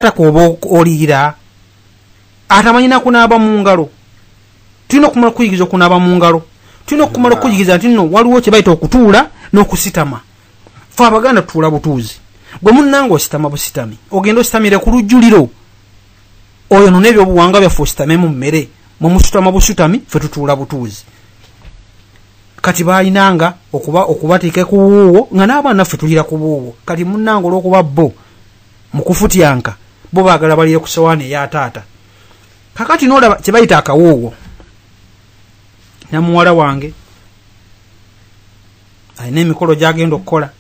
taka oba oliira atamanyina kunaaba mu ngalo. Tulina okumala okuyigiriza okunaaba mu ngalo. Tulina okumala okuyigiriza nti nno waliwo kye bayita okutuula n'okusitama. Ffe Abaganda tutuula butuuzi. Bwe munnanga ositama busitami ogenda ositamire ku lujjuliro. Oyo nno n'ebyobuwanga byaffe ositame mu mmere. Mwe musitama busitami ffe tutuula butuuzi. Kati baayinanga okubateeka ku Buwuuwo nga n'abaana ffe tulira ku Buwuuwo. Kati munnanga olw'okuba bo mu kufutyanka bo baagala balire ku ssowaani eya taata. Kakati n'olaba kye bayita akawuuwo. Namuwala wange alina emikolo gy'agenda okukola.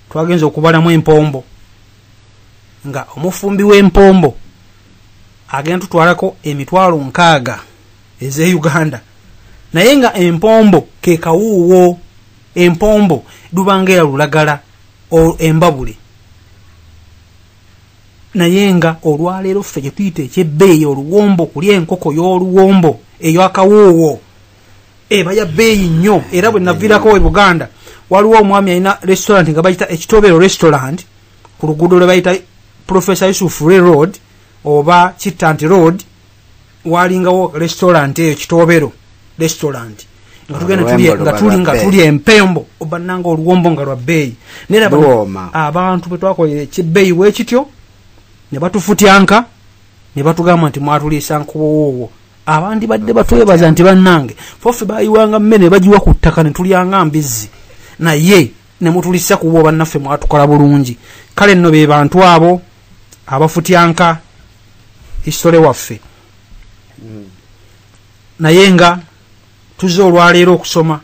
Twagenza okubalamu empombo nga omufumbi w'empombo agenda tutwalako emitwalo 6 ez'e Uganda. Naye nga empombo ke kawuuwo. Empombo dubanga ya lulagala embabule. Naye nga olwaleero ffe gye tuyita ekyebbeeyi oluwombo kulya enkoko y'oluwombo eyo akawuuwo eba ya bbeeyi nnyo. Era bwe naviirako e Buganda waliwo omwami alina restaurant nga bayita Ekitobero restaurant ku luguudo lwe bayita Professor Yusuf Road oba Chitanti Road. Walingawo restaurant eyo Kitobero restaurant nga tugenda tulya empembo obannanga oluwombo nga lwa bbeeyi. Nera abantu bwe twakolera ekibbeeyi bwe kityo ne batufutyanka ne batugamba nti mwatuliisa nkubuwuuwo. Abandi badde batwebaza nti bannange foffe bayiwanga mmere bagiwa ku ttaka ne tulyanga mbizzi. Naye ne mutulisa ku bo bannaffe mwatukola bulungi. Kale nno be bantu abo abafutyanka isole waffe. Naye nga tuzze olwaleero okusoma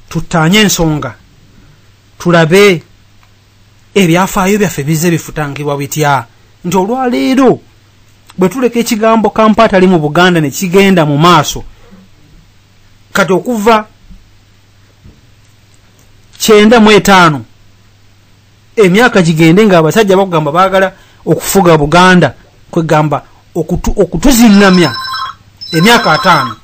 tutaanye ensonga tulabe ebyafaayo byaffe bize bifutangibwa bitya. Nti olwaleero bwe tuleka ekigambo Kampala ali mu Buganda ne kigenda mu maaso kati okuva 95 emyaka gigende nga abasajja bakugamba baagala okufuga Buganda kwegamba okutuzingamya emyaka 5.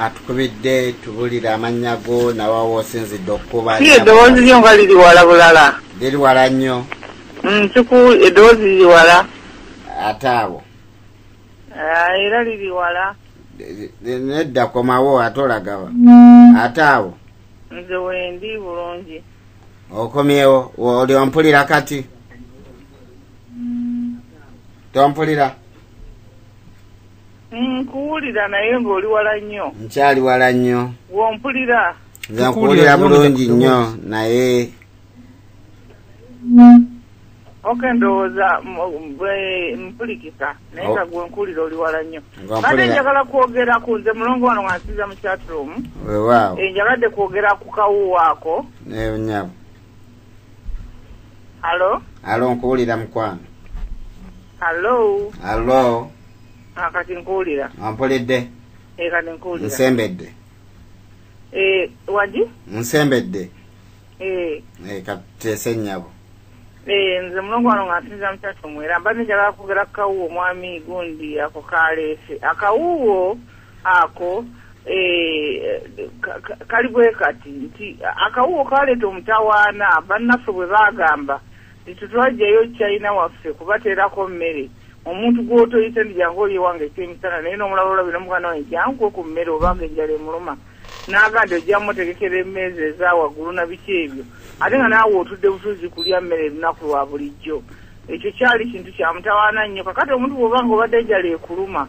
Atukubidde tubulira amannya go nawawo osinzidde okuba. Si eddoboozi lyo nga liri wala bulala. Liri wala nnyo. Kiku eddoboozi liri wala. Ate awo. Era liri wala. Nedda komawo ate olagawa. Ate awo. Nze wendi bulungi. Okomyewo oli ompulira kati. Tompulira. Nkuwulira naye ng'oli wala nnyo. Nkyali wala nnyo. Wompulira. Nze nkuwulira bulungi nnyo naye. Oke ndowooza mpulikika naye nga gwe nkuwulira oli wala nnyo. Kale njagala kwogera ku nze mulongo wano nga nsiza mu chatroom. Weewaawo. Njagadde kwogera ku kawuuwo ako. Nyabo. Halo? Halo nkuwulira mukwano. Halo? Halo? Kati nkuwulira. Ampulidde? Kati nkuwulira. Nsembedde. Wadi? Nsembedde. Kateese nnyabo. Nze mulongo wano nga nsinza mu chatroom era mbadde njagala kwogera ku kawuuwo mwami gundi ako kaleese. Akawuuwo ako kali bwe kati nti akawuuwo kaleeta omutawaana bannaffe bwe baagamba tetutwajjayo China waffe kubateerako mmere. Omuntu gw'otoyise ndi jangu oli wange ekyemisana naye n'omulala olabira muganda wange jangu ku mmere obanga enjala emuluma. N'agandi ojja mutegekera emmeeza eza waggulu na biki ebyo. Ate nga naawe otudde butuuzi kulya mmere lunaku lwa bulijjo. Ekyo kyali kintu kya mutawaana nnyo. Kakati omuntu bw'obanga obadde enjala ekuluma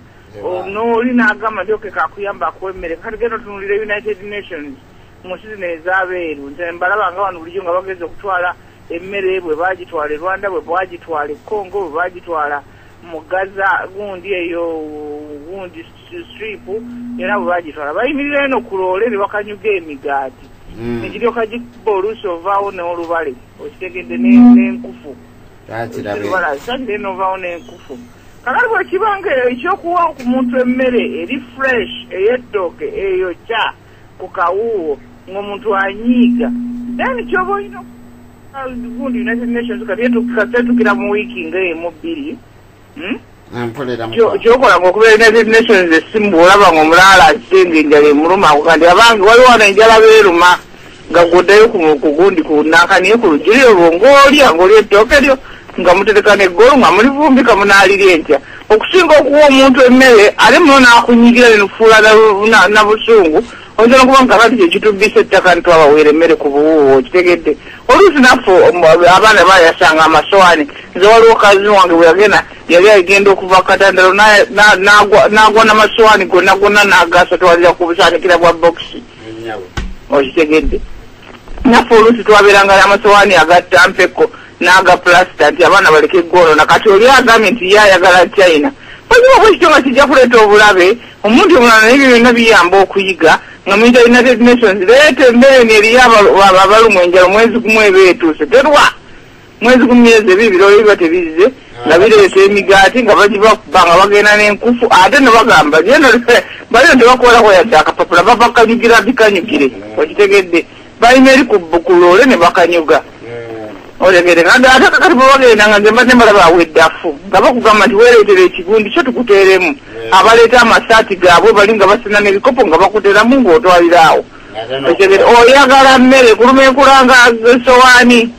n'oli n'agamba nti oke kakuyamba akuwa emmere. Kakati genda otunuulira United Nations mu nsi zino ez'abeeru. Nze mbalabanga wano bulijjo nga bageza okutwala emmere bwe baagitwala e Rwanda, bwe baagitwala e Congo, bwe baagitwala mu Gaza gundi eyo gundi strip era bwe baagitwala bayimirira eno ku loole ne bakanyuga emigaati nekiryoka gikuba oluusi ovaawo n'olubale okitegedde n'enkufu sakire n'ovaawo n'enkufu. Kakati bwe kibanga ekyokuwa ku muntu emmere eri fresh ey'ettooke eyokya ku kawuuwo ng'omuntu anyiiga then kyoba olina gundi United Nations katetukira mu wiiki ng'emu 2 kyokola ng'okubeera United Nations essimu bw'olaba ng'omulala akisenga enjala emuluma kandi abange waliwo wano enjala beeruma nga goddayo ku gundi kunankaniye ku lugiri olwo ng'olya ettooke lyo nga mutereka n'eggolo nga mulivumbika munaalirya entya okusinga okuwa omuntu emmere ate muno n'akunyigira nenufuula na busungu oyinza nokuba nga kati kyekitubbisa ettaka ntwabaweera emmere ku buwuuwo okitegedde oluusi naffe abaana bayasanga amasowaani nze waliwo kazi wange bwe yagenda yali agenda okuva katandalo n'agwa n'amasowaani gonna n'agasatwalira ku busaanikira bwa bokisi okitegedde naffe oluusi twabeeranga amasowaani agatampeko n'aga plasita nti abaana baleke eggoonoona kati oli agambye nti ye ayagala China paziba bwekityo nga kijja kuleeta obulabe omuntu omulala naye byonna biyamba okuyiga nga mu United Nations leeta embeeni eriyo abalumu enjala mwezi gumu eba etuuse terwa mwezi gumu myezi ebiri birooyo biba tebizze nga bireeta emigaati nga bagibakuba nga bagenda n'enkufu ate ne bagamba balino tebakolako yadde akapapula bava kanyugira bikanyugire okitegedde balina eri ku loole ne bakanyuga olegere nga ate kakati bwe bagenda nga nze mbadde mbalaba aweddafu nga bakugamba nti weereetera ekigundi kyo tukuteeremu abaleeta amasaati gaabwe bali nga basena n'ebikopo nga bakuteeramu ng'otwaliraawo oyagala mmere kuluma enkulanga ssowaani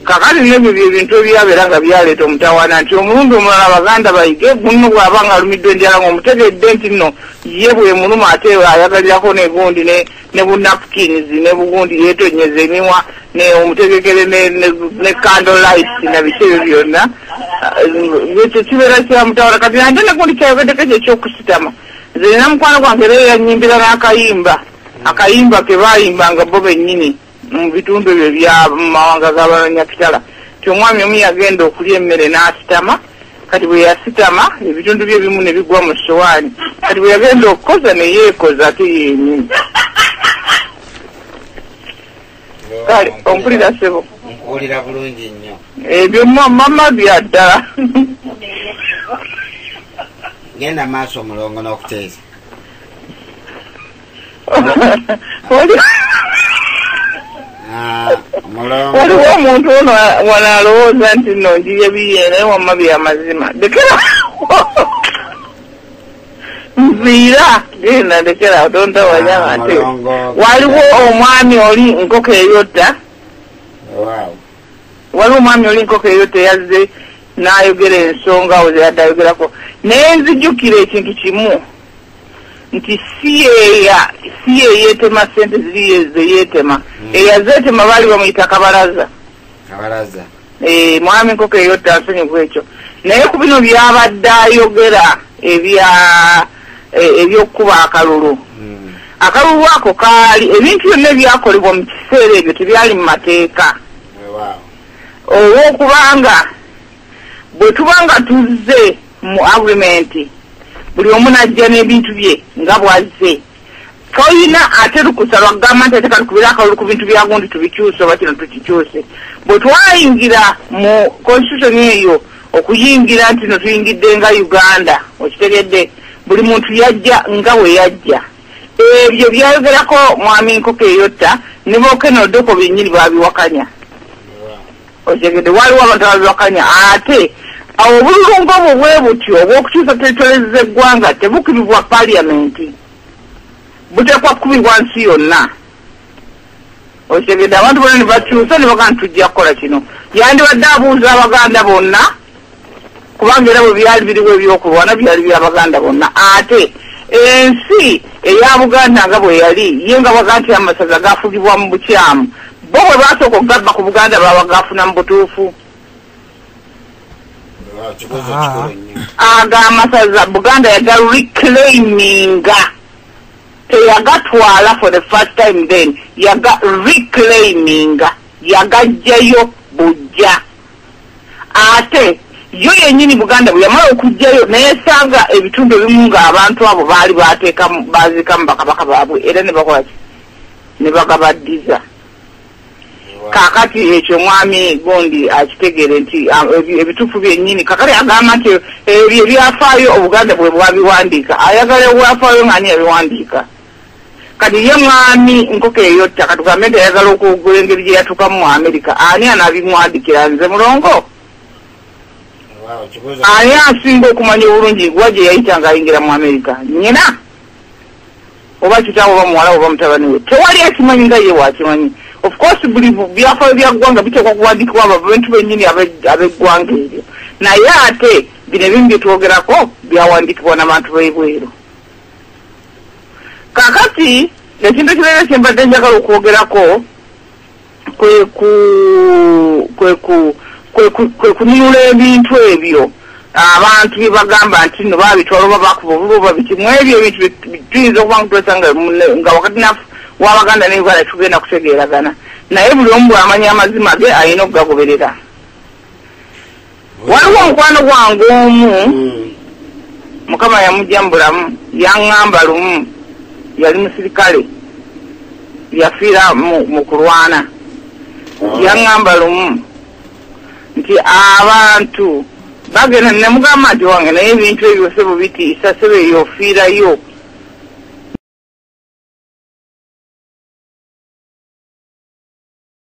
kakati nebyo byebintu ebyabeera nga byaleeta omutawaana nti omulundi omulala abaganda bayige guno bw'aba nga alumiddwa enjala ng'omutegedde nti nno ye bwe muluma ate ayagalirako n'egundi ne bunapkins ne bugundi yeetonyeza emiwa ne omutegekere ne candlelights na biki ebyo byonna ekyo kibeera kya mutawaana kati nante negundi kyayogeddeko ekyo ekyokusitama nze nina mukwano gwange era yanyimbira n'akayimba ke baayimbanga bo bennyini mu bitundu ebyo bya mawanga g'abanyakitala ti omwami omu yagenda okulya emmere n'asitama kati bwe yasitama ebitundu bye ebimu ne bigwa mu ssowaani kati bwe yagenda okukoza ne yeekoza ate yennyini kale ompulira sebo nkuwulira bulungi nnyo ebyo mama bya ddala genda maaso omulongo n'okuteesa waliwo omuntu ono wano alowooza nti nno njirya biye naye wamma byamazima lekera nviira genda lekera tontawanyama nti waliwo omwami oli nkoko eyotta waliwo omwami oli nkoko eyotta yazze n'ayogera ensonga we zeyaddayogerako naye nzijjukira ekintu kimu nti si yeyeetema sente ziri zeyeetema eyazeetema baali bamuyita kabalaza mwami nkoko eyotta nsonyivu ekyo naye ku bino byabadde ayogera ebyokukuba akalulu akalulu ako kaali ebintu byonna ebyakolebwa mu kiseera ebyo tebyali mu mateeka olw'okubanga bwe tubanga tuzze mu agreement buli omu najja n'ebintu bye nga bwazze toyina ate lukusa lwagamba nti ate katukubira akalulu ku bintu byagundi tubikyuse oba kino tukikyuse bwe twayingira mu constitution eyo okuyingira nti no tuyingidde nga Uganda okitegedde buli muntu yajja nga we yajja ebyo byayogerako mwami nkoko eyotta ne bokenodoko byennyini babiwakanya okitegedde waliwo abantu ababiwakanya ate awo obululungu obwo bwe butyo obw'okukyusa territories z'eggwanga tebukubibwa paliamenti butekwa kukubibwa nsi yonna okitegedde abantu bonna ne bakyusa ne bagaa ntujja kukola kino yandibadde abuuza abaganda bonna kubanga era bwe byali biriwo ebyokulwana byali byabaganda bonna ate ensi eya Buganda nga bwe yali ye nga baga nti amasaza gafugibwa mu bukyamu bo bwe basooka okugabba ku Buganda baba gafuna mu butuufu aga amasaza Buganda yagareclaiminga teyagatwala for the first time then yagareclaiminga yagajjayo bujja ate yo yennyini Buganda bwe yamala okujjayo nayesanga ebitundu ebimu ng'abantu abo baali baazikamu bakabaka baabwe era ne bakola ki ne bagabaddiza kakati ekyo mwami gondi akitegere nti ebitufu byennyini kakati agamba nti ebyo ebyafaayo Obuganda bwe bwabiwandiika ayagala obwafaayo ng'ani yabiwandiika kati ye mwami nkoko eyotta katugambe nti ayagala okugula engeri gye yatuukamu mu Amerika ani anaabimwandikira nze mulongo ani asinga okumanya obulungi gwa gye yayita ng'ayingira mu Amerika nyina oba kitaawe oba muwala oba mutabani we tewali akimanyi nga ye wakimanyi. Of course buli byafaayo bya ggwanga biteekwa kuwandiikibwa abantu bennyini ab'eggwanga eryo, naye ate bino ebimu bye twogerako byawandiikibwa n'abantu b'ebweru. Kaakati ekintu ekirala kye mbadde njagala okwogerako kwe kununula ebintu ebyo abantu bye bagamba nti nno baabitwala oba bakuba oba bikimu ebyo ebintu tuyinza okuba nkutuesa nga wakati w'Abaganda ne Uganda tugenda kutegeeragana, naye buli omu bw'amanya amazima ge alina okugagoberera. Waliwo omukwano gwange omu Mukama yamugya mu bulamu, yaŋŋamba lumu, yali musirikale yafiira mu kulwana, yaŋŋamba lumu nti abantu bagenda ne mugamba nti wange naye ebintu ebyo sebo bitiisa sebo eyo ofiirayo